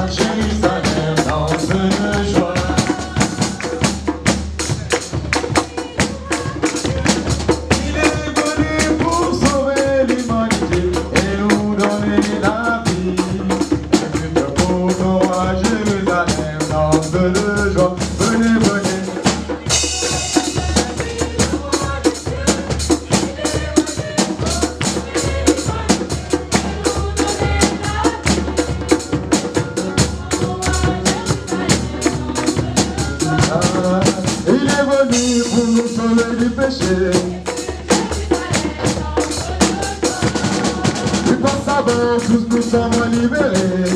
Jérusalem danse de joie. Il est venu pour sauver l'humanité et nous donner la vie. Le beau roi Jérusalem danse de joie. Venez, venez. Il est venu pour nous sauver du péché. Du bon sabbat, tous nous sommes libérés.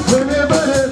Venez, venez.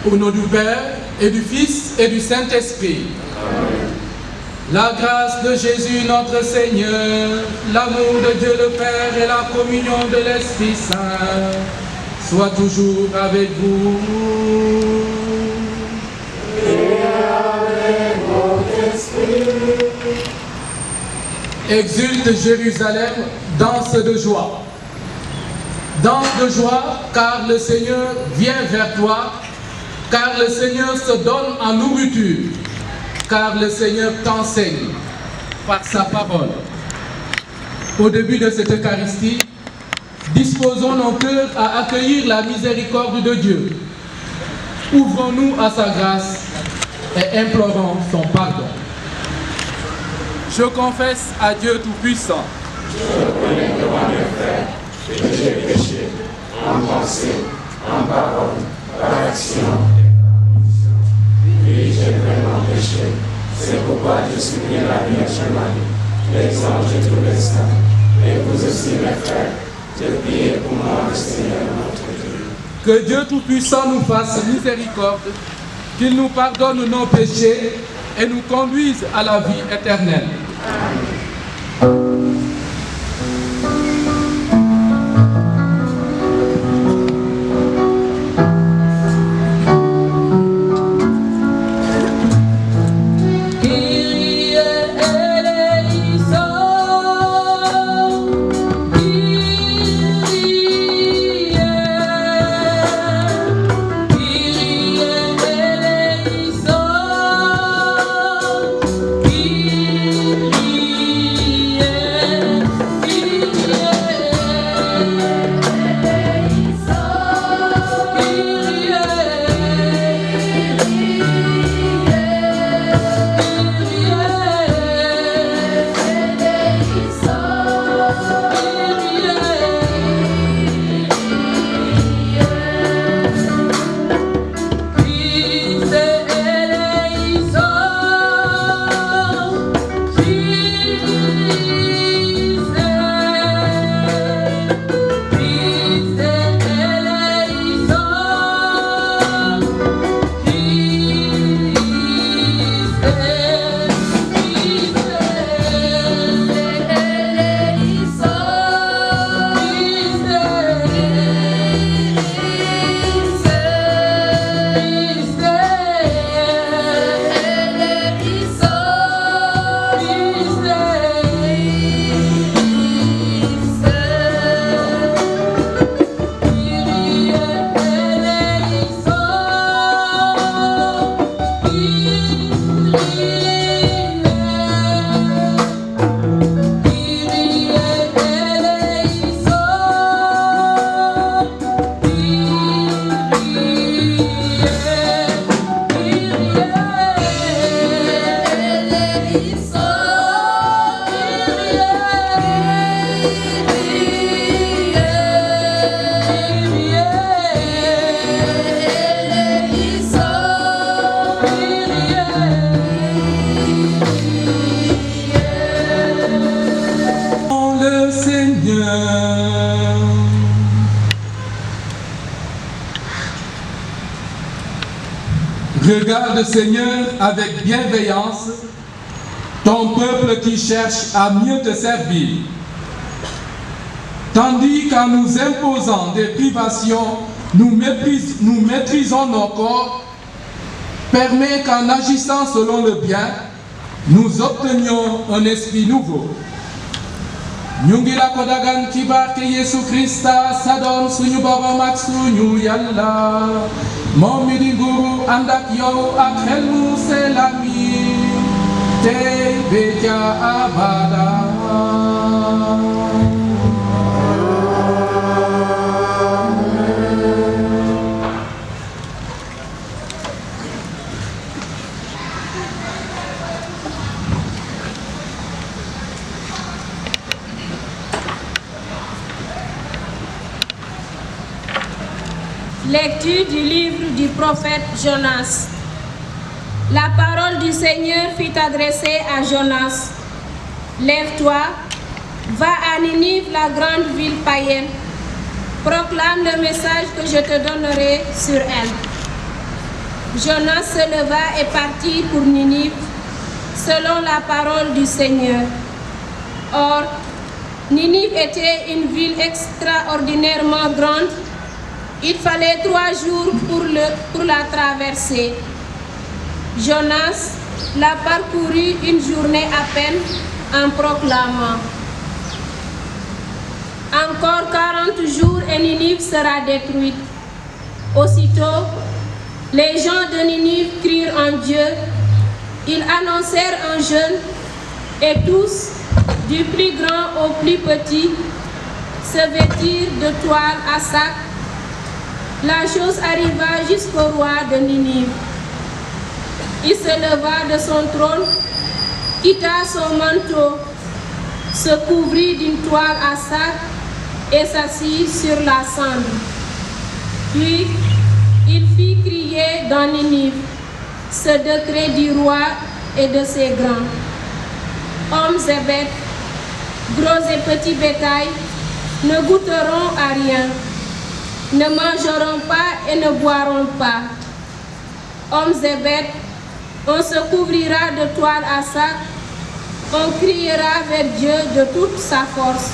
Au nom du Père, et du Fils, et du Saint-Esprit. La grâce de Jésus notre Seigneur, l'amour de Dieu le Père et la communion de l'Esprit Saint soient toujours avec vous. Et avec votre esprit. Exulte Jérusalem, danse de joie. Danse de joie, car le Seigneur vient vers toi, car le Seigneur se donne en nourriture, car le Seigneur t'enseigne par sa parole. Au début de cette Eucharistie, disposons nos cœurs à accueillir la miséricorde de Dieu. Ouvrons-nous à sa grâce et implorons son pardon. Je confesse à Dieu Tout-Puissant. Je reconnais devant mes frères que j'ai péché en pensée, en parole, par action et par omission. Oui, j'ai vraiment péché. C'est pourquoi je supplie la Vierge Marie, les anges et tous les saints, et vous aussi mes frères, de prier pour moi le Seigneur notre Dieu. Que Dieu Tout-Puissant nous fasse miséricorde, qu'il nous pardonne nos péchés et nous conduise à la vie éternelle. Yeah. Regarde, Seigneur, avec bienveillance ton peuple qui cherche à mieux te servir. Tandis qu'en nous imposant des privations, nous maîtrisons nos corps, permet qu'en agissant selon le bien, nous obtenions un esprit nouveau. Nyungila kodagan kibar ke Yesu Krista sadon suñu borom ak suñu Yalla moom mi di nguuru ànd ak yow ak xel mu sell mi tey ba ca abada. Lecture du livre du prophète Jonas. La parole du Seigneur fut adressée à Jonas. Lève-toi, va à Ninive, la grande ville païenne. Proclame le message que je te donnerai sur elle. Jonas se leva et partit pour Ninive, selon la parole du Seigneur. Or, Ninive était une ville extraordinairement grande. Il fallait 3 jours pour la traverser. Jonas l'a parcouru une journée à peine en proclamant: encore 40 jours et Ninive sera détruite. Aussitôt, les gens de Ninive crurent en Dieu. Ils annoncèrent un jeûne et tous, du plus grand au plus petit, se vêtirent de toile à sac. La chose arriva jusqu'au roi de Ninive. Il se leva de son trône, quitta son manteau, se couvrit d'une toile à sac et s'assit sur la cendre. Puis, il fit crier dans Ninive ce décret du roi et de ses grands. Hommes et bêtes, gros et petits bétails, ne goûteront à rien, ne mangeront pas et ne boiront pas. Hommes et bêtes, on se couvrira de toile à sac, on criera vers Dieu de toute sa force.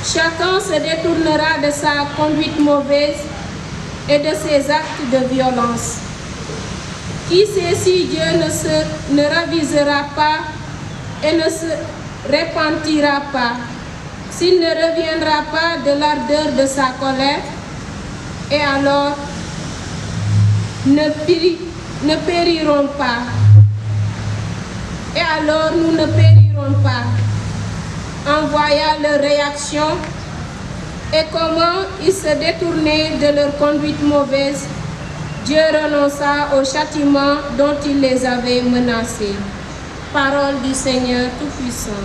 Chacun se détournera de sa conduite mauvaise et de ses actes de violence. Qui sait si Dieu ne ravisera pas et ne se repentira pas, s'il ne reviendra pas de l'ardeur de sa colère, et alors ne périront pas. Et alors nous ne périrons pas. En voyant leur réaction et comment ils se détournaient de leur conduite mauvaise, Dieu renonça au châtiment dont il les avait menacés. Parole du Seigneur Tout-Puissant.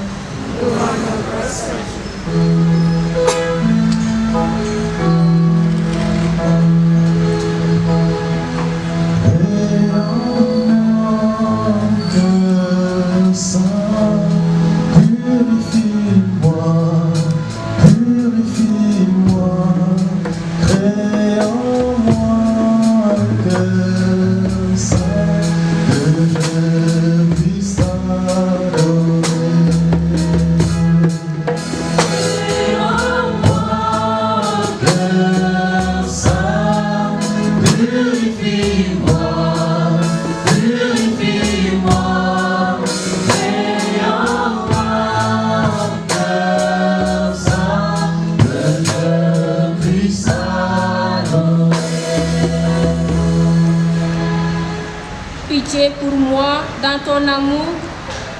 Pour moi, dans ton amour,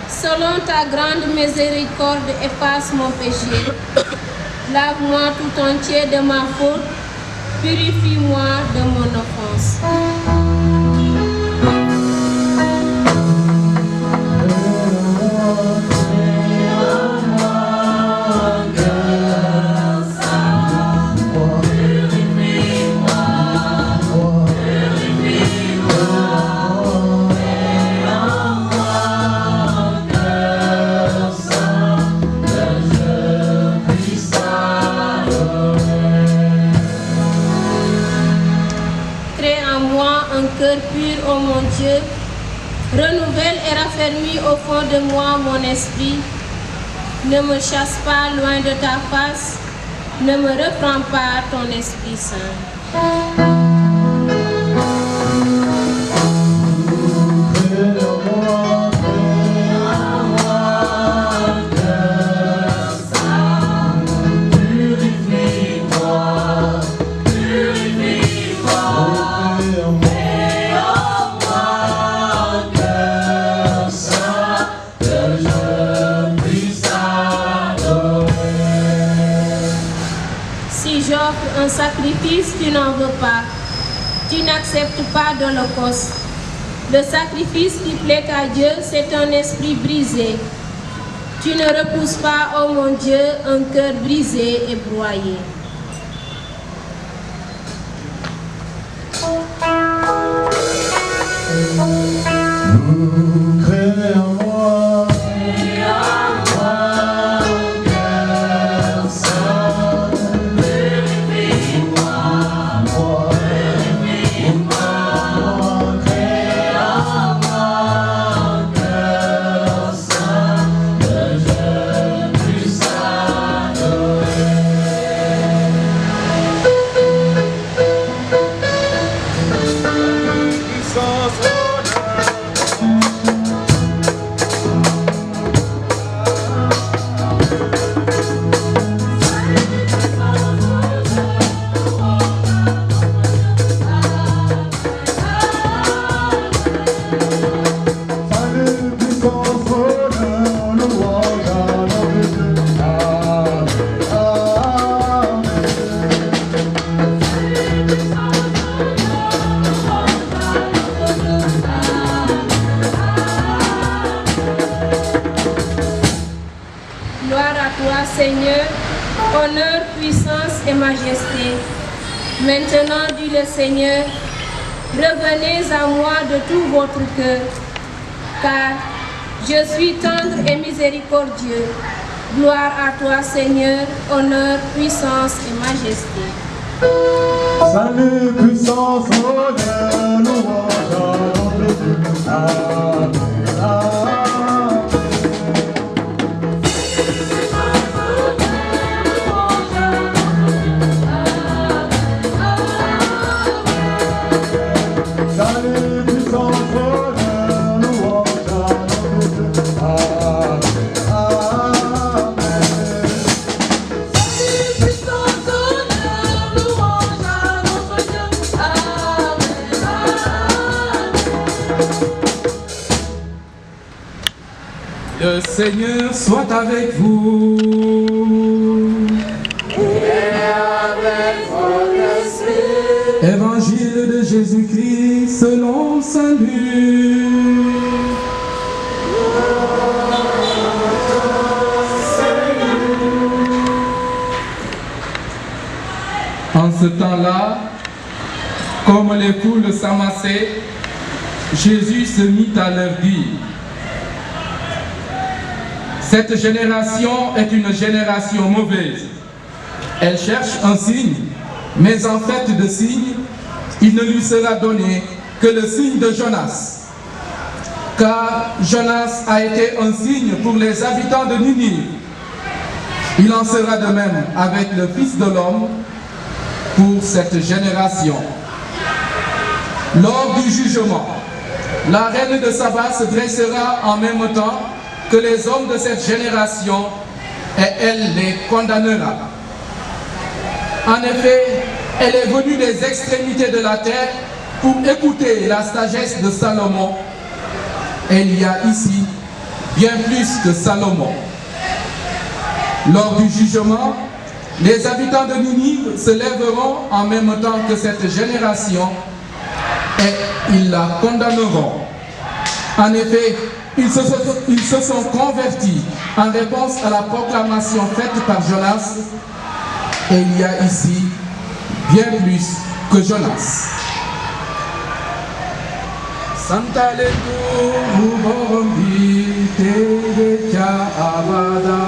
selon ta grande miséricorde, efface mon péché. Lave-moi tout entier de ma faute, purifie-moi de mon offense. Renouvelle et raffermis au fond de moi mon esprit. Ne me chasse pas loin de ta face. Ne me reprends pas ton Esprit Saint. Un sacrifice, tu n'en veux pas. Tu n'acceptes pas d'holocauste. Le sacrifice qui plaît à Dieu, c'est un esprit brisé. Tu ne repousses pas, ô mon Dieu, un cœur brisé et broyé. Seigneur, honneur, puissance et majesté. Maintenant, dit le Seigneur, revenez à moi de tout votre cœur, car je suis tendre et miséricordieux. Gloire à toi, Seigneur, honneur, puissance et majesté. Salut, puissance, honneur, louange à notre Dieu. Amen, amen. Le Seigneur soit avec vous. Et avec votre esprit. Évangile de Jésus-Christ selon Saint Luc. En ce temps-là, comme les foules s'amassaient, Jésus se mit à leur dire: cette génération est une génération mauvaise. Elle cherche un signe, mais en fait de signe, il ne lui sera donné que le signe de Jonas. Car Jonas a été un signe pour les habitants de Ninive. Il en sera de même avec le Fils de l'homme pour cette génération. Lors du jugement, la reine de Saba se dressera en même temps que les hommes de cette génération et elle les condamnera. En effet, elle est venue des extrémités de la terre pour écouter la sagesse de Salomon. Et il y a ici bien plus que Salomon. Lors du jugement, les habitants de Ninive se lèveront en même temps que cette génération et ils la condamneront. En effet, ils se sont convertis en réponse à la proclamation faite par Jonas. Et il y a ici bien plus que Jonas. Santa letu borombi te abada.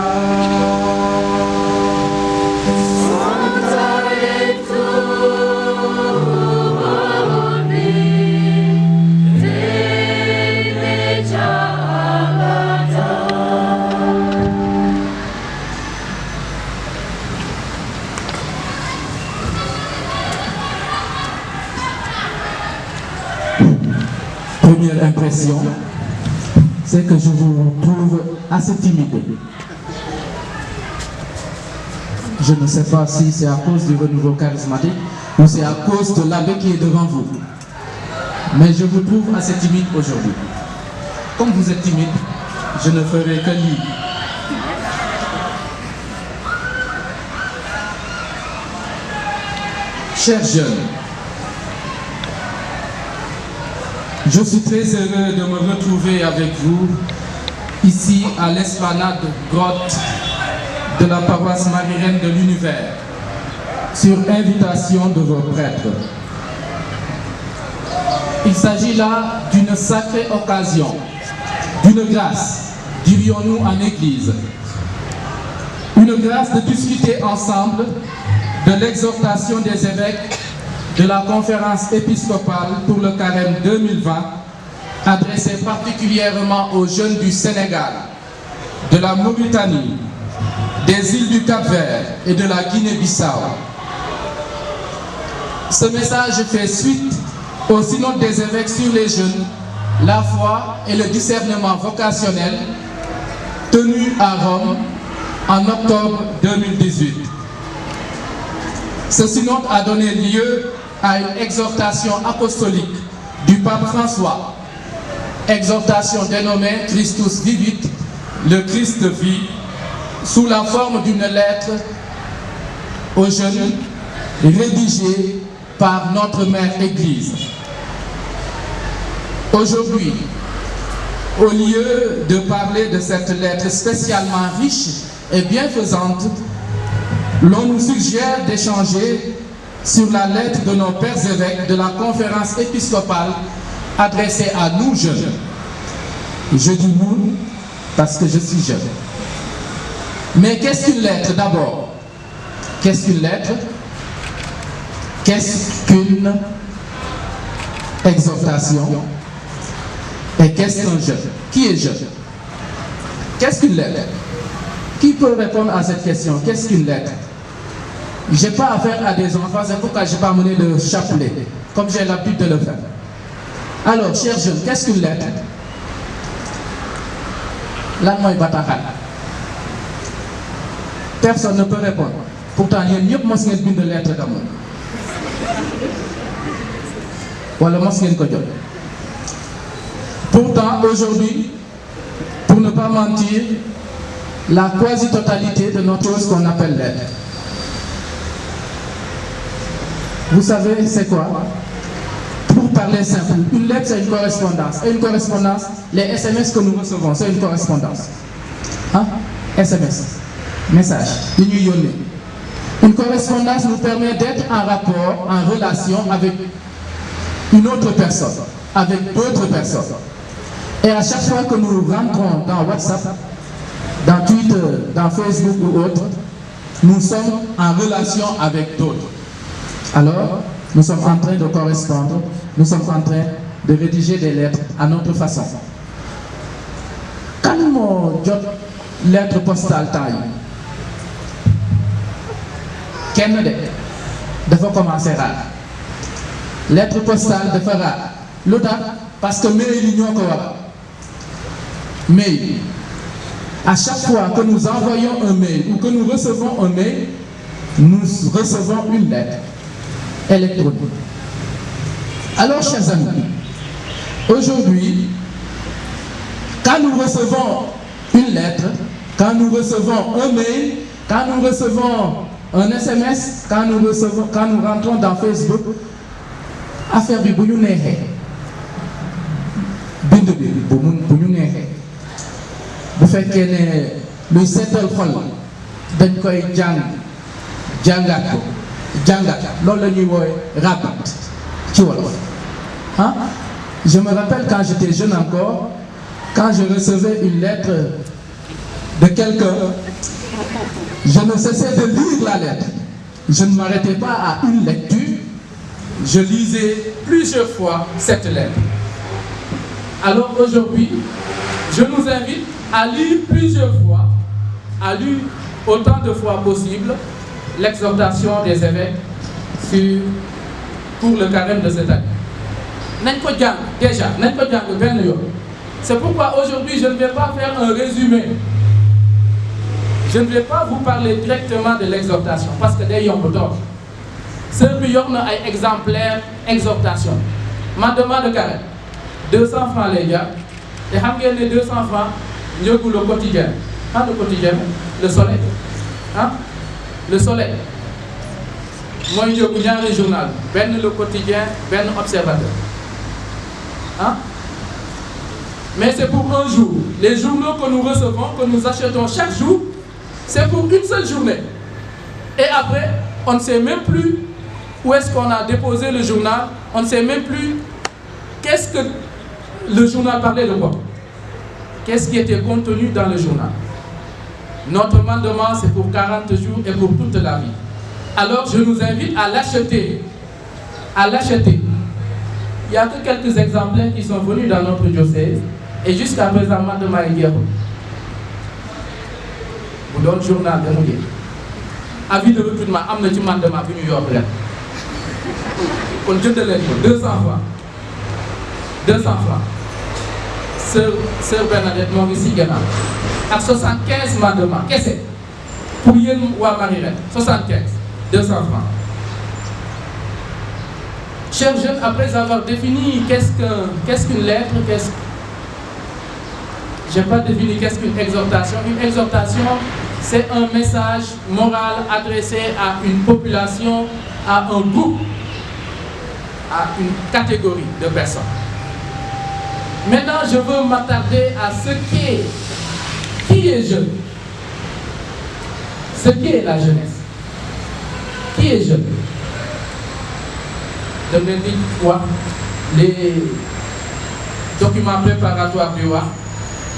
Santa letu borombi te première impression, c'est que je vous trouve assez timide. Je ne sais pas si c'est à cause du renouveau charismatique ou c'est à cause de l'abbé qui est devant vous. Mais je vous trouve assez timide aujourd'hui. Comme vous êtes timide, je ne ferai que lire. Chers jeunes, je suis très heureux de me retrouver avec vous ici à l'esplanade grotte de la paroisse Marie-Reine de l'Univers, sur invitation de vos prêtres. Il s'agit là d'une sacrée occasion, d'une grâce, dirions-nous en Église. Une grâce de discuter ensemble de l'exhortation des évêques de la conférence épiscopale pour le carême 2020, adressée particulièrement aux jeunes du Sénégal, de la Mauritanie, des îles du Cap-Vert et de la Guinée-Bissau. Ce message fait suite au synode des évêques sur les jeunes, la foi et le discernement vocationnel, tenu à Rome en octobre 2018. Ce synode a donné lieu à une exhortation apostolique du pape François, exhortation dénommée Christus Vivit, le Christ vit, sous la forme d'une lettre aux jeunes rédigée par notre mère Église. Aujourd'hui, au lieu de parler de cette lettre spécialement riche et bienfaisante, l'on nous suggère d'échanger sur la lettre de nos pères évêques de la conférence épiscopale adressée à nous jeunes. Je dis nous parce que je suis jeune. Mais qu'est-ce qu'une lettre d'abord? Qu'est-ce qu'une lettre? Qu'est-ce qu'une exhortation? Et qu'est-ce qu'un jeune? Qui est jeune? Qu'est-ce qu'une lettre? Qui peut répondre à cette question? Qu'est-ce qu'une lettre? Je n'ai pas affaire à des enfants, c'est pourquoi je n'ai pas amené de chapelet, comme j'ai l'habitude de le faire. Alors, chers jeunes, qu'est-ce qu'une lettre? Là, moi, personne ne peut répondre. Pourtant, il y a mieux que moi, c'est une lettre d'amour. Voilà, moi, c'est une codiote. Pourtant, aujourd'hui, pour ne pas mentir, la quasi-totalité de notre chose qu'on appelle lettre. Vous savez, c'est quoi? Pour parler simple, une lettre, c'est une correspondance. Et une correspondance, les SMS que nous recevons, c'est une correspondance. Hein? SMS, message, une correspondance nous permet d'être en rapport, en relation avec une autre personne, avec d'autres personnes. Et à chaque fois que nous rentrons dans WhatsApp, dans Twitter, dans Facebook ou autre, nous sommes en relation avec d'autres. Alors, nous sommes en train de correspondre, nous sommes en train de rédiger des lettres à notre façon. Quand nous avons lettre postale taille, kenn dafa commencer rare. Lettre postale dafa rare. Lu tax parce que mail yi ñoo ko waral. Mail. À chaque fois que nous envoyons un mail ou que nous recevons un mail, nous recevons une lettre électronique. Alors, chers amis, aujourd'hui, quand nous recevons une lettre, quand nous recevons un mail, quand nous recevons un SMS, quand nous rentrons dans Facebook, affaire bi bu ñu neexee bind bi bu ñu neexee bu fekkee ne luy seetal xol dañ koy jàngat loolu la ñuy woowe rapide ci wolof. Hein? Je me rappelle quand j'étais jeune encore, quand je recevais une lettre de quelqu'un, je ne cessais de lire la lettre. Je ne m'arrêtais pas à une lecture, je lisais plusieurs fois cette lettre. Alors aujourd'hui, je nous invite à lire plusieurs fois, à lire autant de fois possible l'exhortation des évêques pour le carême de cette année. Déjà, c'est pourquoi aujourd'hui je ne vais pas faire un résumé. Je ne vais pas vous parler directement de l'exhortation parce que d'ailleurs, c'est un exemplaire exhortation. Ma demande de carré 200 francs les gars. Et les 200 francs, le quotidien. Hein, le quotidien, le soleil. Hein? Le soleil. Moi, je suis un journal. Ben le quotidien, ben observateur. Hein? Mais c'est pour un jour. Les journaux que nous recevons, que nous achetons chaque jour, c'est pour une seule journée. Et après, on ne sait même plus où est-ce qu'on a déposé le journal. On ne sait même plus qu'est-ce que le journal parlait de quoi. Qu'est-ce qui était contenu dans le journal. Notre mandement, c'est pour 40 jours et pour toute la vie. Alors, je nous invite à l'acheter. À l'acheter. Il n'y a que quelques exemplaires qui sont venus dans notre diocèse. Et jusqu'à présent, mandement est guerre. Vous donnez le journal de Mougué. Avis de recrutement, amenez du mandement pour New York. On dit de l'aide, 200 francs. 200 francs. Sœur Bernadette Maurice Gana. À 75 mandements. Qu'est-ce que c'est? Pour Yen ou à Marie-Reine. 75. 200 francs. Chers jeunes, après avoir défini qu'est-ce qu'une lettre, je n'ai pas défini qu'est-ce qu'une exhortation. Une exhortation, c'est un message moral adressé à une population, à un groupe, à une catégorie de personnes. Maintenant, je veux m'attarder à ce qui est jeune. Ce qui est la jeunesse. Qui est jeune? De me dire quoi? Les documents préparatoires du roi,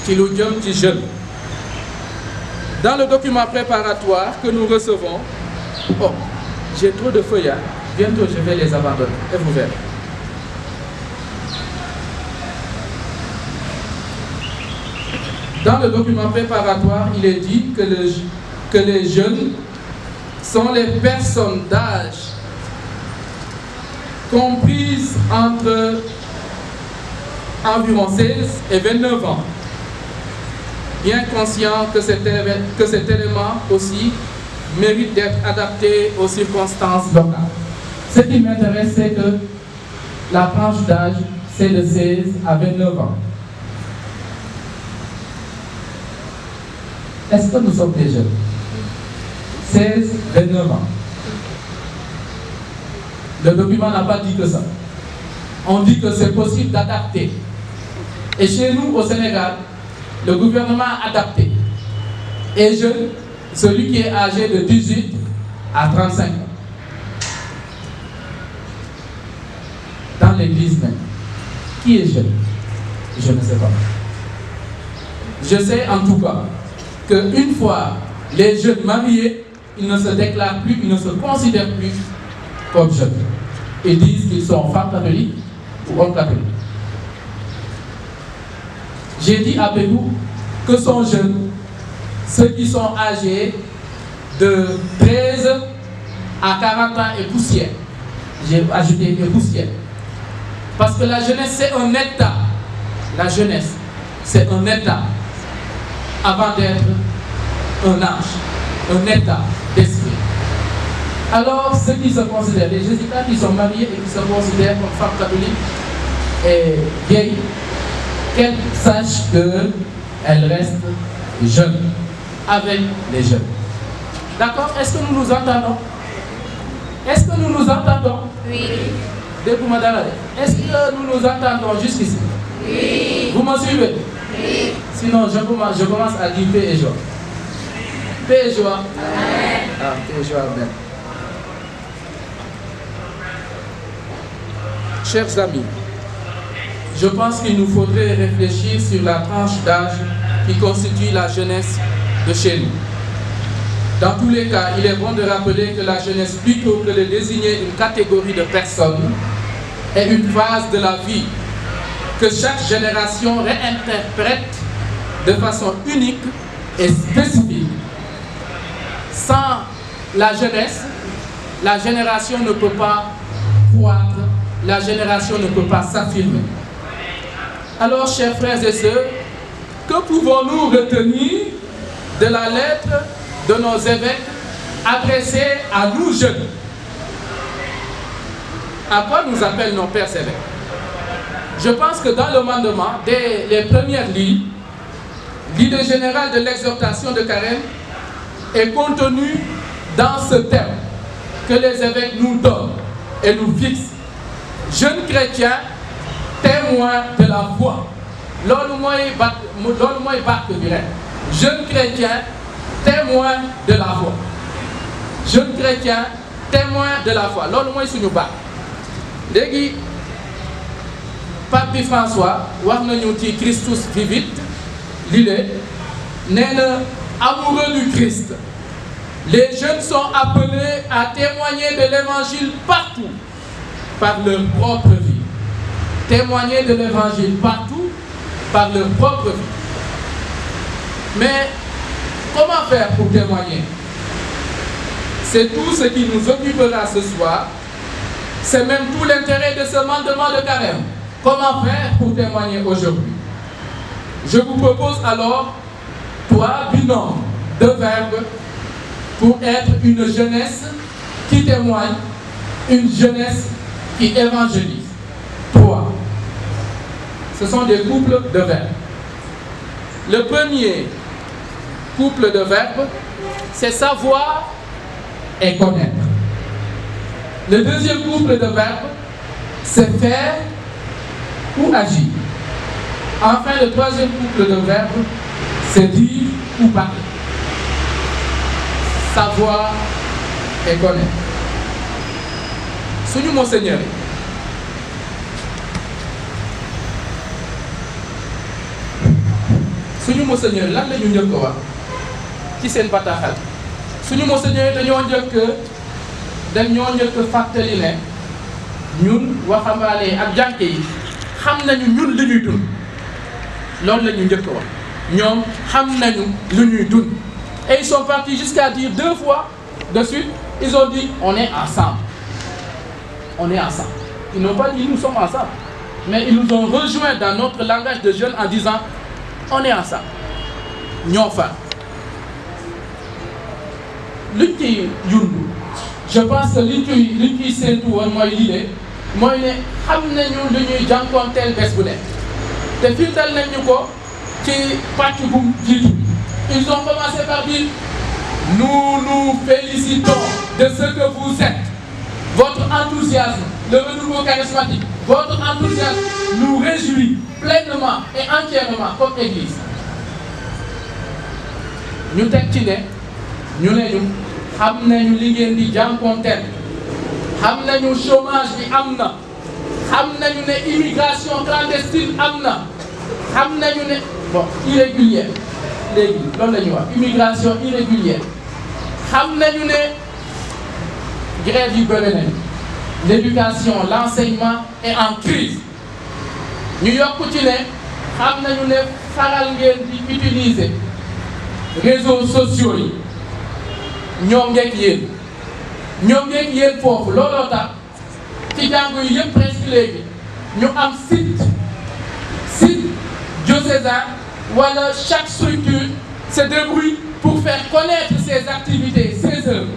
qui nous disent jeune. Dans le document préparatoire que nous recevons, oh, j'ai trop de feuilles, hein? Bientôt je vais les abandonner, et vous verrez. Dans le document préparatoire, il est dit que les jeunes sont les personnes d'âge comprises entre environ 16 et 29 ans, bien conscient que cet élément aussi mérite d'être adapté aux circonstances locales. Ce qui m'intéresse, c'est que la tranche d'âge, c'est de 16 à 29 ans. Est-ce que nous sommes des jeunes? 16, 29 ans. Le document n'a pas dit que ça. On dit que c'est possible d'adapter. Et chez nous, au Sénégal, le gouvernement a adapté. Et jeune, celui qui est âgé de 18 à 35 ans. Dans l'église même. Qui est jeune? Je ne sais pas. Je sais en tout cas qu'une fois les jeunes mariés, ils ne se déclarent plus, ils ne se considèrent plus comme jeunes. Ils disent qu'ils sont femmes catholiques ou hommes catholiques. J'ai dit à Pégou que sont jeunes ceux qui sont âgés de 13 à 40 ans et poussière. J'ai ajouté et poussière. Parce que la jeunesse, c'est un état. La jeunesse, c'est un état avant d'être un âge, un état d'esprit. Alors, ceux qui se considèrent, les jésuites qui sont mariés et qui se considèrent comme femmes catholiques et vieilles, qu'elles sachent qu'elles restent jeunes, avec les jeunes. D'accord? Est-ce que nous nous entendons? Est-ce que nous nous entendons? Oui. Est-ce que nous nous entendons jusqu'ici? Oui. Vous me suivez? Oui. Sinon, je commence à dire paix et joie. Paix et joie. Amen. Ah, paix et joie, amen. Chers amis, je pense qu'il nous faudrait réfléchir sur la tranche d'âge qui constitue la jeunesse de chez nous. Dans tous les cas, il est bon de rappeler que la jeunesse, plutôt que de désigner une catégorie de personnes, est une phase de la vie que chaque génération réinterprète de façon unique et spécifique. Sans la jeunesse, la génération ne peut pas croître, la génération ne peut pas s'affirmer. Alors, chers frères et sœurs, que pouvons-nous retenir de la lettre de nos évêques adressée à nous jeunes? À quoi nous appellent nos pères évêques? Je pense que dans le mandement, dès les premières lignes, l'idée générale de l'exhortation de Carême est contenue dans ce thème que les évêques nous donnent et nous fixent. Jeunes chrétiens, témoins de la foi. Loolu mooy bàkk bi rek. Jeunes chrétiens, témoins de la foi. Jeunes chrétiens, témoins de la foi. Loolu mooy suñu bàkk. Léegi Pape bi François wax nañu ci Christus vivit lile nee na amoureux du Christ. Les jeunes sont appelés à témoigner de l'évangile partout par leur propre vie. Témoigner de l'évangile partout par leur propre vie. Mais comment faire pour témoigner? C'est tout ce qui nous occupera ce soir. C'est même tout l'intérêt de ce mandement de Carême. Comment faire pour témoigner aujourd'hui? Je vous propose alors 3 binômes de verbes pour être une jeunesse qui témoigne, une jeunesse qui évangélise. 3. Ce sont des couples de verbes. Le premier couple de verbes, c'est savoir et connaître. Le deuxième couple de verbes, c'est faire ou agir. Enfin, le troisième couple de verbes, c'est dire ou parler. Savoir et connaître. Suñu Monseigneur lan la ñu njëkk a wax ci seen bataaxal suñu Monseigneur dañoo njëkk fàttali ne ñun waxambaane ak jànke yi xam nañu ñun li ñuy dund loolu la ñu njëkk a wax ñoom xam nañu lu ñuy dund. Et ils sont partis jusqu'à dire 2 fois de suite, ils ont dit on est ensemble. On est ensemble. Ils n'ont pas dit nous sommes ensemble. Mais ils nous ont rejoints dans notre langage de jeunes en disant on est ensemble. ñoo fa. luñ ciy yund je pense que liñ ciy séentu woon mooy lii de mooy ne xam nañu lu ñuy jànkoonteel bés bu nekk te firndal nañu ko ci pàcc bu jiitu. Ils ont commencé par dire nous nous félicitons de ce que vous êtes. Votre enthousiasme, le renouveau charismatique, votre enthousiasme nous réjouit pleinement et entièrement comme Église. ñu teg ci ne ñu xam nañu li ngeen di jànkonteel xam nañu chômage bi am na xam nañu ne immigration clandestine am na xam nañu ne irrégulière. léegi loolu la ñuy wax immigration irrégulière xam nañu ne grève yu bëri nañu l'éducation l'enseignement est en crise ñu yokk ci ne xam nañu ne faral ngeen di utiliser réseaux sociaux yi ñoom ngeeg yéen foofu looloo tax ci jàngu yi yëpp presque léegi ñu am site diocésain. Voilà, chaque structure se débrouille pour faire connaître ses activités, ses œuvres.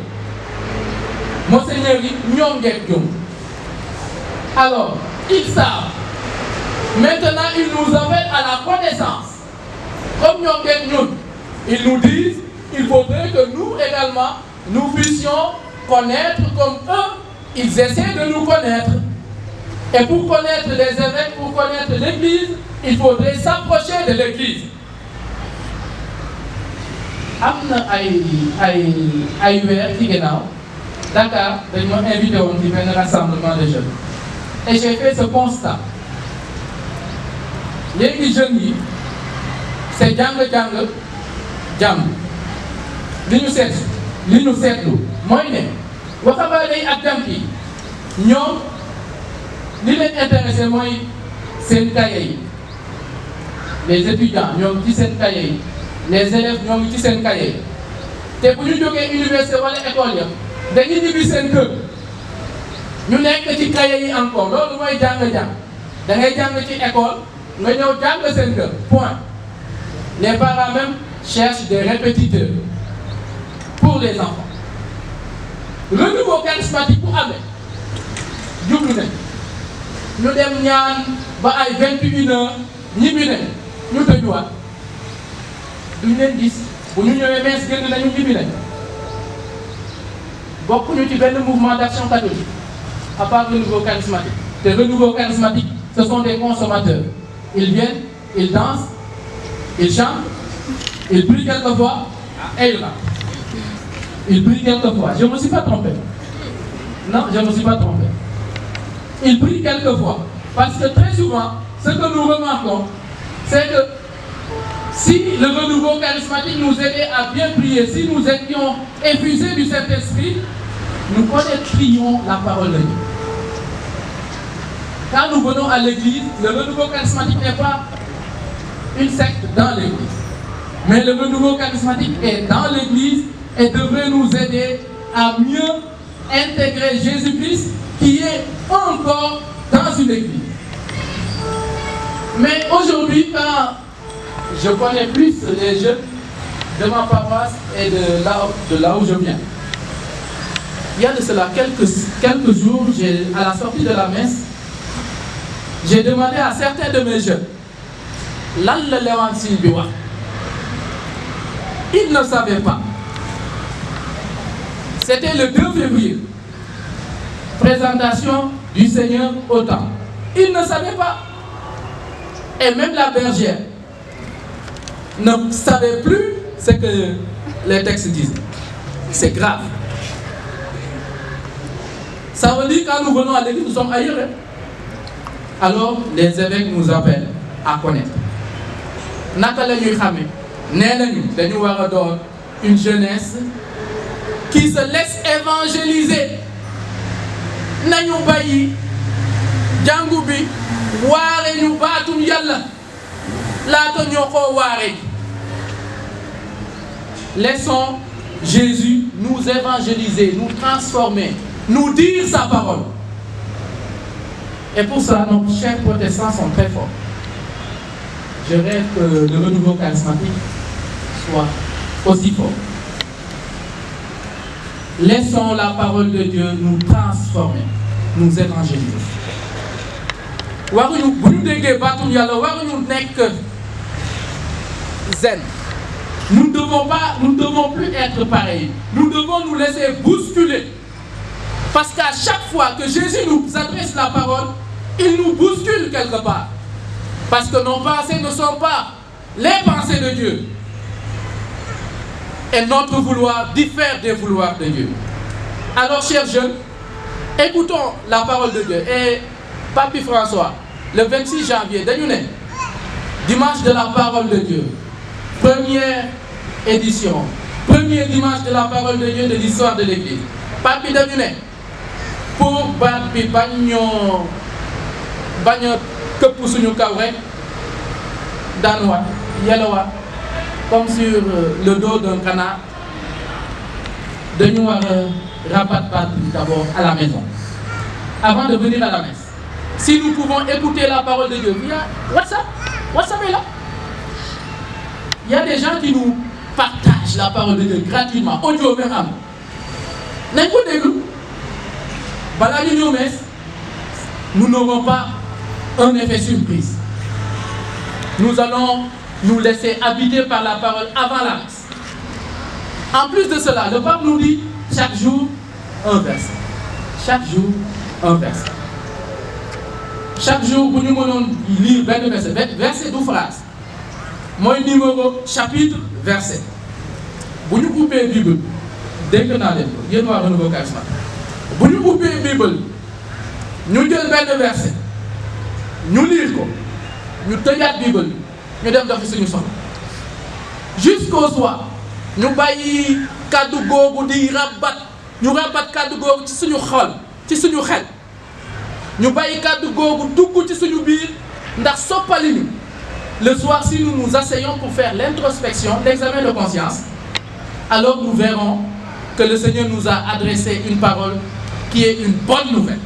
Monseigneur, alors, ils savent. Maintenant, ils nous appellent à la connaissance. Comme nous, ils nous disent, il faudrait que nous également, nous puissions connaître comme eux, ils essaient de nous connaître. Et pour connaître les évêques, pour connaître l'Église, il faudrait s'approcher de l'Église. am na ay weer ci ginnaaw Dakar dañ ma invité woon ci benn rassemblement de jeunes et j'ai fait ce constat léegi jeunes yi c'est jàng li ñu seetlu mooy ne waxambaane yi ak jànk yi ñoom li leen intéressé mooy seen cahier yi les étudiants ñoom ci seen cahier yi les élèves ñoo ngi ci seen cahier te bu ñu jógee université wala école ya dañuy ñibbi seen kër ñu nekk ci cahier yi encore loolu mooy jàng-jàng da ngay jàng ci école nga ñëw jàng seen kër point. Les parents même cherchent des répétiteurs pour les enfants. Renouveau charismatique bu amee jublu nañ ñu dem ñaan ba ay 21h ñibbi nañ ñu tëjuwaat duñ leen gis bu ñu ñëwee mees génn nañu ñibbi nañ bokkuñu ci benn mouvement d'action catholique à part renouveau charismatique. Te renouveau charismatique, ce sont des consommateurs. Ils viennent, ils dansent, ils chantent, ils prient quelquefois et ils rentrent. Ils prient quelquefois. Je ne me suis pas trompé. Non, je ne me suis pas trompé. Ils prient quelquefois. Parce que très souvent, ce que nous remarquons, c'est que si le renouveau charismatique nous aidait à bien prier, si nous étions effusés du Saint-Esprit, nous connaîtrions la parole de Dieu. Quand nous venons à l'église, le renouveau charismatique n'est pas une secte dans l'église. Mais le renouveau charismatique est dans l'église et devrait nous aider à mieux intégrer Jésus-Christ qui est encore dans une église. Mais aujourd'hui, quand je connais plus les jeunes de ma paroisse et de là où je viens, il y a de cela quelques jours, à la sortie de la messe, j'ai demandé à certains de mes jeunes, lan la l'évangile bi wax. Ils ne savaient pas. C'était le 2 février, présentation du Seigneur au temple. Ils ne savaient pas. Et même la bergère ne savait plus ce que les textes disent. C'est grave. Ça veut dire quand nous venons à l'église, nous sommes ailleurs. Alors les évêques nous appellent à connaître. Naka la ñuy xamee nee nañu dañu war a doon une jeunesse qui se laisse évangéliser. Nañu bàyyi jàngu bi waare ñu baatum Yàlla laata ñoo ko waare. Laissons Jésus nous évangéliser, nous transformer, nous dire sa parole. Et pour ça, nos chers protestants sont très forts. Je rêve que le renouveau charismatique soit aussi fort. Laissons la parole de Dieu nous transformer, nous évangéliser. waruñu bu ñu déggee baatum Yàlla waruñu nekk zen. Nous ne devons plus être pareils. Nous devons nous laisser bousculer. Parce qu'à chaque fois que Jésus nous adresse la parole, il nous bouscule quelque part. Parce que nos pensées ne sont pas les pensées de Dieu. Et notre vouloir diffère des vouloirs de Dieu. Alors, chers jeunes, écoutons la parole de Dieu. Et Papy François, le 26 janvier, dimanche de la parole de Dieu, première édition, premier dimanche de la parole de Dieu de l'histoire de l'Église. Papy Danuné, pour Papy Bagno, këpp suñu kaw rek daanuwaat yellowaat comme sur le dos d'un canard, dañu war a rabattre d'abord à la maison avant de venir à la messe. Si nous pouvons écouter la parole de Dieu via WhatsApp est là. Il y a des gens qui nous partagent la parole de Dieu gratuitement, audio même am nañ ko déglu balaa ñu ñëw messe. Nous n'aurons pas un effet surprise. Nous allons nous laisser habiter par la parole avant la messe. En plus de cela, le pape nous dit chaque jour un verset. Chaque jour un verset. Chaque jour, vous nous mënoon lire benn verset. Verset ou phrase. Mooy numéro chapitre verset. Bu ñu ubbee Bible dégg naa leen ko yéen waa Renouveau Charismatique. Bu ñu ubbee Bible ñu jël benn verset. ñu lire ko ñu tëjaat Bible ñu dem doxi suñu soxla jusqu'au soir ñu bàyyi kàddu googu di rabat kàddu googu ci suñu xol ci suñu xel ñu bàyyi kàddu googu dugg ci suñu biir ndax soppali ñu. Le soir, si nous nous asseyons pour faire l'introspection, l'examen de conscience, alors nous verrons que le Seigneur nous a adressé une parole qui est une bonne nouvelle.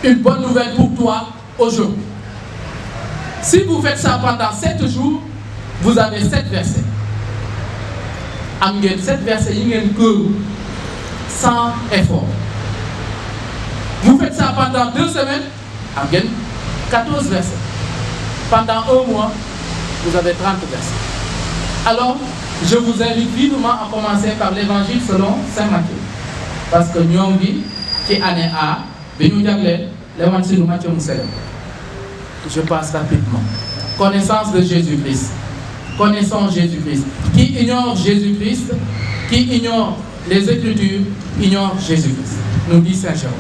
une bonne nouvelle pour toi aujourd'hui. Si vous faites ça pendant 7 jours, vous avez 7 versets. Amgen 7 versets, sans effort. Vous faites ça pendant 2 semaines, Amgen 14 versets. Pendant 1 mois, vous avez 30 versets. Alors, je vous invite vivement à commencer par l'évangile selon Saint Matthieu. Parce que nous avons dit que l'année A, je passe rapidement. Connaissance de Jésus-Christ. Connaissons Jésus-Christ. Qui ignore Jésus-Christ, qui ignore les Écritures, ignore Jésus-Christ. Nous dit Saint Jérôme.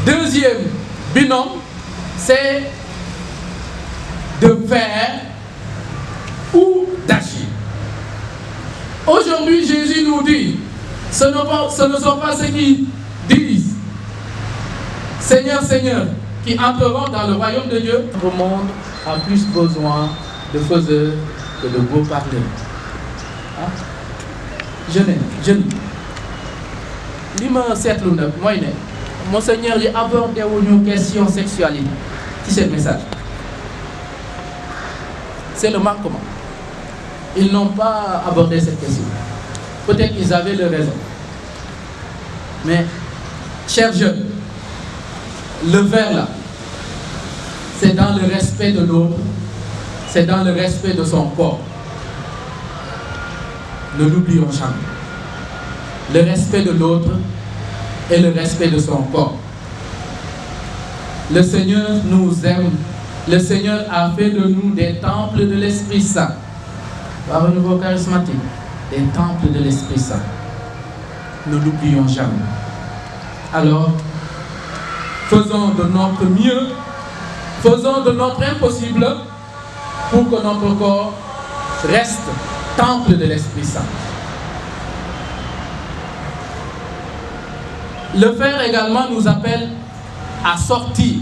Deuxième binôme, c'est de faire ou d'agir. Aujourd'hui, Jésus nous dit, ce ne sont pas ceux qui disent Seigneur, Seigneur, qui entreront dans le royaume de Dieu. Le monde a plus besoin de faiseurs que de beaux parleurs. Hein? Je mon Seigneur, il aborde une question sexualité. Qui c'est le message? C'est le manquement. Ils n'ont pas abordé cette question. Peut-être qu'ils avaient leur raison. Mais, chers jeunes, le faire là, c'est dans le respect de l'autre, c'est dans le respect de son corps. Ne l'oublions jamais. Le respect de l'autre et le respect de son corps. Le Seigneur nous aime. Le Seigneur a fait de nous des temples de l'Esprit Saint. Par un nouveau charismatique, des temples de l'Esprit Saint. Ne l'oublions jamais. Alors, faisons de notre mieux, faisons de notre impossible pour que notre corps reste temple de l'Esprit Saint. Le faire également nous appelle à sortir.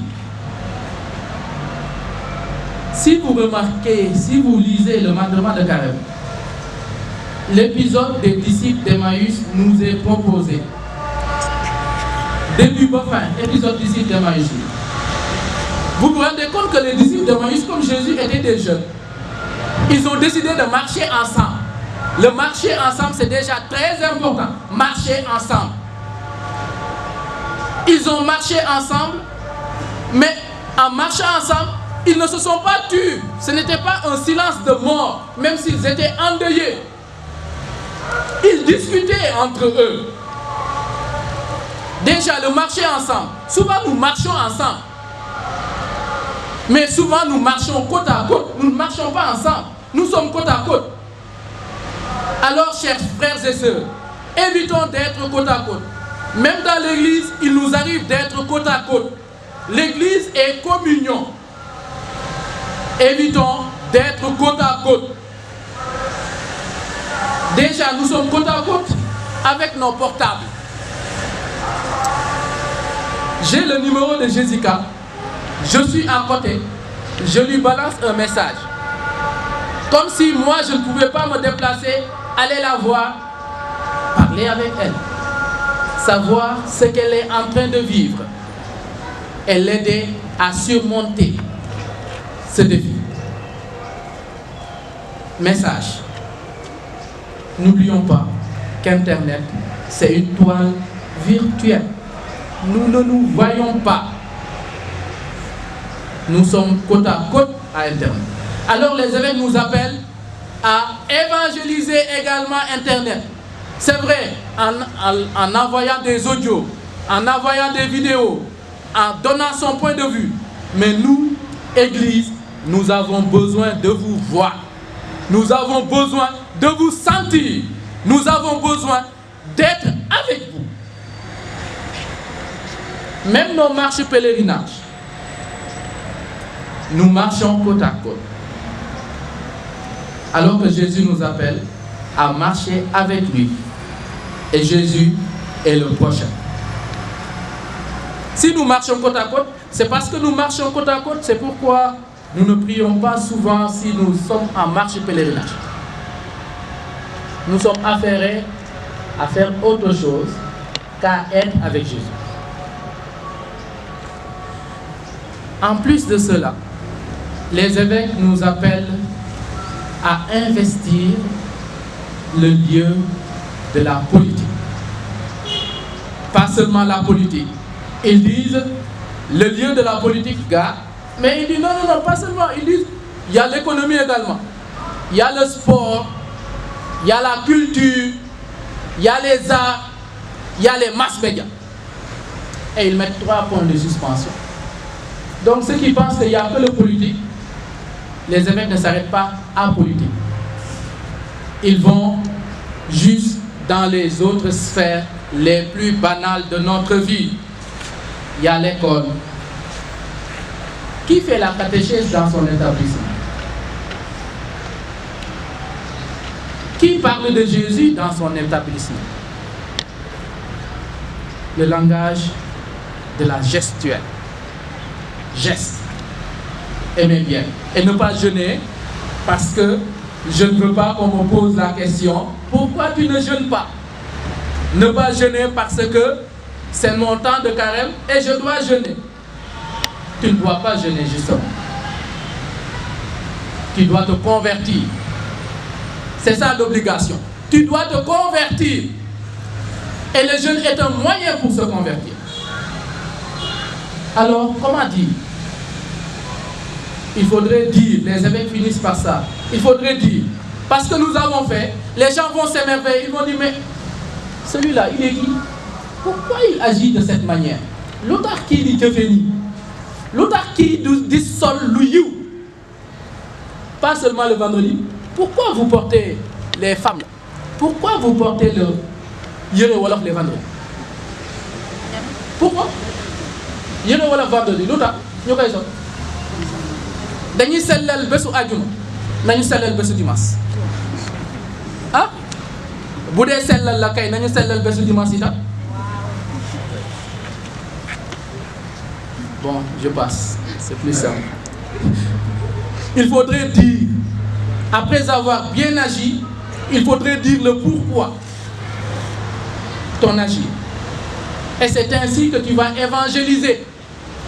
Si vous remarquez, si vous lisez le mandement de Carême, l'épisode des disciples d'Emmaüs nous est proposé. Début à fin, épisode des disciples d'Emmaüs. Vous vous rendez compte que les disciples d'Emmaüs, comme Jésus, étaient des jeunes. Ils ont décidé de marcher ensemble. Le marcher ensemble, c'est déjà très important. Marcher ensemble. Ils ont marché ensemble, mais en marchant ensemble, ils ne se sont pas tus. Ce n'était pas un silence de mort, même s'ils étaient endeuillés. Ils discutaient entre eux. Déjà, le marcher ensemble. Souvent, nous marchons ensemble. Mais souvent, nous marchons côte à côte. Nous ne marchons pas ensemble. Nous sommes côte à côte. Alors, chers frères et sœurs, évitons d'être côte à côte. Même dans l'église, il nous arrive d'être côte à côte. L'église est communion. Évitons d'être côte à côte. Déjà, nous sommes côte à côte avec nos portables. J'ai le numéro de Jessica. Je suis à côté. Je lui balance un message. Comme si moi, je ne pouvais pas me déplacer, aller la voir, parler avec elle. Savoir ce qu'elle est en train de vivre et l'aider à surmonter ce défi. Message. N'oublions pas qu'Internet, c'est une toile virtuelle. Nous ne nous voyons pas. Nous sommes côte à côte à Internet. Alors les évêques nous appellent à évangéliser également Internet. C'est vrai, en envoyant des audios, en envoyant des vidéos, en donnant son point de vue. Mais nous, Église, nous avons besoin de vous voir. Nous avons besoin de vous sentir. Nous avons besoin d'être avec vous. Même nos marches pèlerinage, nous marchons côte à côte. Alors que Jésus nous appelle à marcher avec lui. Et Jésus est le prochain. Si nous marchons côte à côte, c'est parce que nous marchons côte à côte. C'est pourquoi nous ne prions pas souvent si nous sommes en marche pèlerinage. Nous sommes affairés à faire autre chose qu'à être avec Jésus. En plus de cela, les évêques nous appellent à investir le lieu de la politique. Pas seulement la politique. Ils disent le lieu de la politique, gars. Mais ils disent non, pas seulement. Ils disent il y a l'économie également. Il y a le sport, il y a la culture, il y a les arts, il y a les mass médias. Et ils mettent 3 points de suspension. Donc ceux qui pensent qu'il n'y a que le politique, les évêques ne s'arrêtent pas à politique. Ils vont juste dans les autres sphères les plus banales de notre vie. Il y a l'école. Qui fait la catéchèse dans son établissement? Qui parle de Jésus dans son établissement? Le langage de la gestuelle. Geste. Aimez bien. Et ne pas jeûner parce que je ne veux pas qu'on me pose la question pourquoi tu ne jeûnes pas? Ne pas jeûner parce que c'est mon temps de carême et je dois jeûner. Tu ne dois pas jeûner justement. Tu dois te convertir. C'est ça l'obligation. Tu dois te convertir. Et le jeûne est un moyen pour se convertir. Alors, comment dire? Il faudrait dire, les évêques finissent par ça. Il faudrait dire, parce que nous avons fait, les gens vont s'émerveiller, ils vont dire, mais celui-là, il est qui? Pourquoi il agit de cette manière? L'autre qui dit devenu, l'autre qui dit sol louyou. Pas seulement le vendredi. Pourquoi vous portez les femmes? Pourquoi vous portez le yére wolof les vendredis? Pourquoi? Yére wolof vendredi, l'autre, nous avons ça. Dañuy sellal bésu àjjuma nañu sellal bésu dimanche ah bu dee sellal la kay nañu sellal bésu dimanche itam. Bon, je passe, c'est plus simple. Il faudrait dire, après avoir bien agi, il faudrait dire le pourquoi ton agir. Et c'est ainsi que tu vas évangéliser.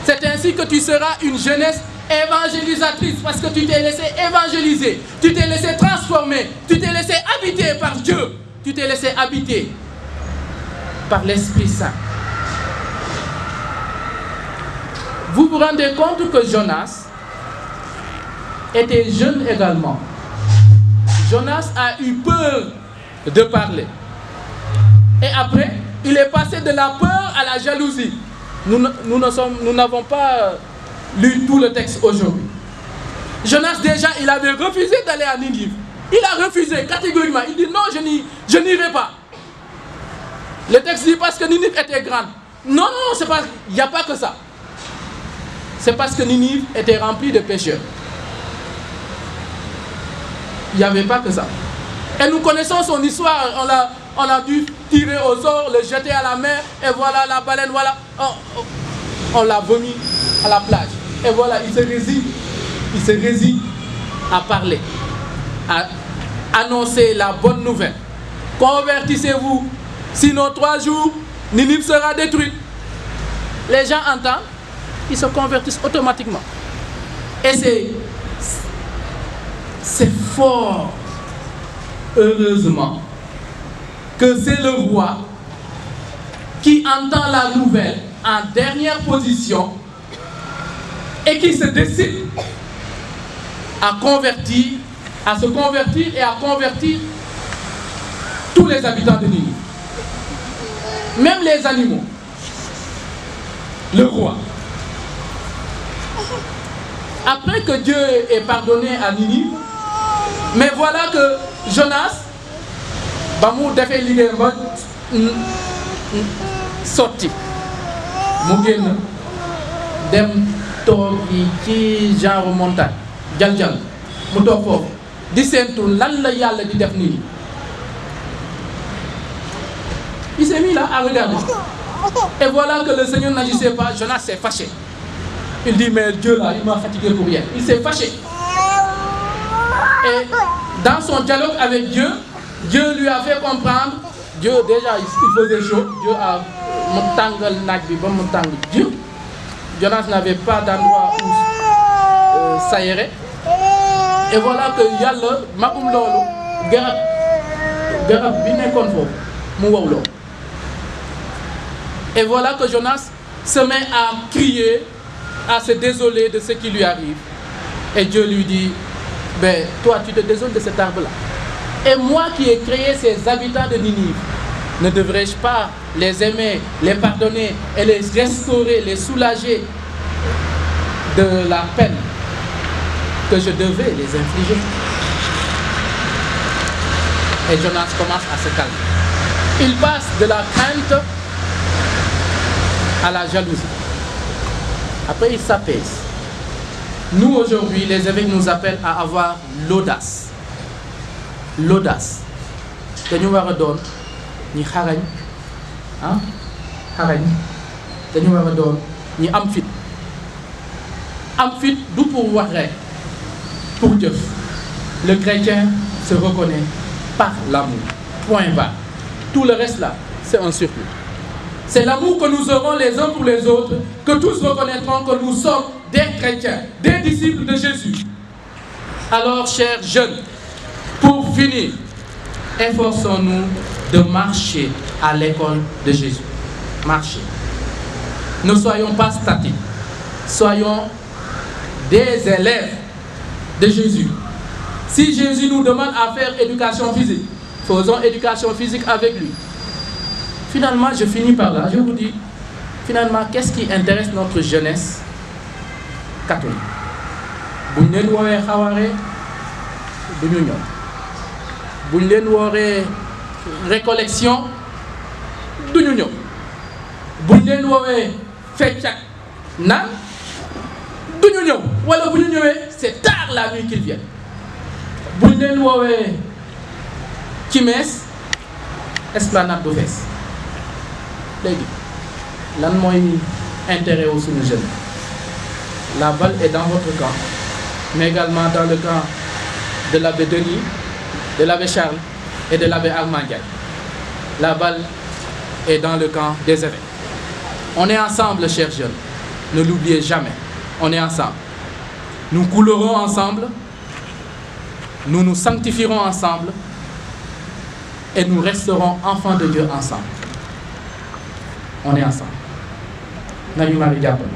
C'est ainsi que tu seras une jeunesse évangélisatrice, parce que tu t'es laissé évangéliser, tu t'es laissé transformer, tu t'es laissé habiter par Dieu, tu t'es laissé habiter par l'Esprit Saint. Vous vous rendez compte que Jonas était jeune également. Jonas a eu peur de parler. Et après, il est passé de la peur à la jalousie. Nous n'avons pas lu tout le texte aujourd'hui. Jonas déjà, il avait refusé d'aller à Ninive. Il a refusé catégoriquement. Il dit non, je n'irai pas. Le texte dit parce que Ninive était grande. Non, c'est pas, il n'y a pas que ça. C'est parce que Ninive était remplie de pécheurs. Il n'y avait pas que ça. Et nous connaissons son histoire. On a dû tirer au sort, le jeter à la mer, et voilà la baleine, voilà. On l'a vomi à la plage. Et voilà, il se résigne à parler, à annoncer la bonne nouvelle. Convertissez-vous, sinon 3 jours, Ninive sera détruite. Les gens entendent, ils se convertissent automatiquement. Et c'est fort, heureusement, que c'est le roi qui entend la nouvelle en dernière position et qui se décide à se convertir et à convertir tous les habitants de Ninive. Même les animaux. Le roi. Après que Dieu ait pardonné à Ninive, mais voilà que Jonas, Bamou defé liggéeyam ba sotti mu génn dem toog yi ci genre montagne jal mu toog foofu di séentu lan la yàlla di def nii. Il s'est mis là à regarder. Et voilà que le Seigneur n'agissait pas. Jonas s'est fâché. Il dit mais Dieu là, il m'a fatigué pour rien. Il s'est fâché. Et dans son dialogue avec Dieu, Dieu lui a fait comprendre. Dieu déjà il faisait chaud. Dieu a Dieu Jonas n'avait pas d'endroit où s'aérer. Et voilà que Yalla, magum lolu, garab bi nekkon fofu mu waw lo. Et voilà que Jonas se met à crier, à se désoler de ce qui lui arrive. Et Dieu lui dit, ben toi tu te désoles de cet arbre-là. Et moi qui ai créé ces habitants de Ninive, ne devrais-je pas les aimer, les pardonner et les restaurer, les soulager de la peine que je devais les infliger? Et Jonas commence à se calmer. Il passe de la crainte à la jalousie. Après, il s'apaise. Nous, aujourd'hui, les évêques nous appellent à avoir l'audace. L'audace. Dañu wara doon ñi xarañ dañu wara doon ñi am fit. Am fit du pour wax rek, pour jëf. Le chrétien se reconnaît par l'amour. Point barre. Tout le reste là, c'est un surplus. C'est l'amour que nous aurons les uns pour les autres, que tous reconnaîtront que nous sommes des chrétiens, des disciples de Jésus. Alors, chers jeunes, pour finir, efforçons-nous de marcher à l'école de Jésus. Marcher. Ne soyons pas statiques. Soyons des élèves de Jésus. Si Jésus nous demande à faire éducation physique, faisons éducation physique avec lui. Finalement, je finis par là. Je vous dis, finalement, qu'est-ce qui intéresse notre jeunesse catholique? Buñ leen woowee xawaare duñu ñëw. Buñ leen woowee récollection duñu ñëw. Buñ leen woowee fecc ak naan duñu ñëw. Wala bu ñu ñëwee, c'est tard la nuit qu'ils viennent. Buñ leen woowee ci mees esplanade du fees. Léegi lan mooy intérêt au suñu jeune? La balle est dans votre camp, mais également dans le camp de l'abbé Denis, de l'abbé Charles et de l'abbé Armand Ndiaye. La balle est dans le camp des évêques. On est ensemble, chers jeunes. Ne l'oubliez jamais. On est ensemble. Nous coulerons ensemble. Nous nous sanctifierons ensemble. Et nous resterons enfants de Dieu ensemble. On est ensemble. Nañu Marie jàppale.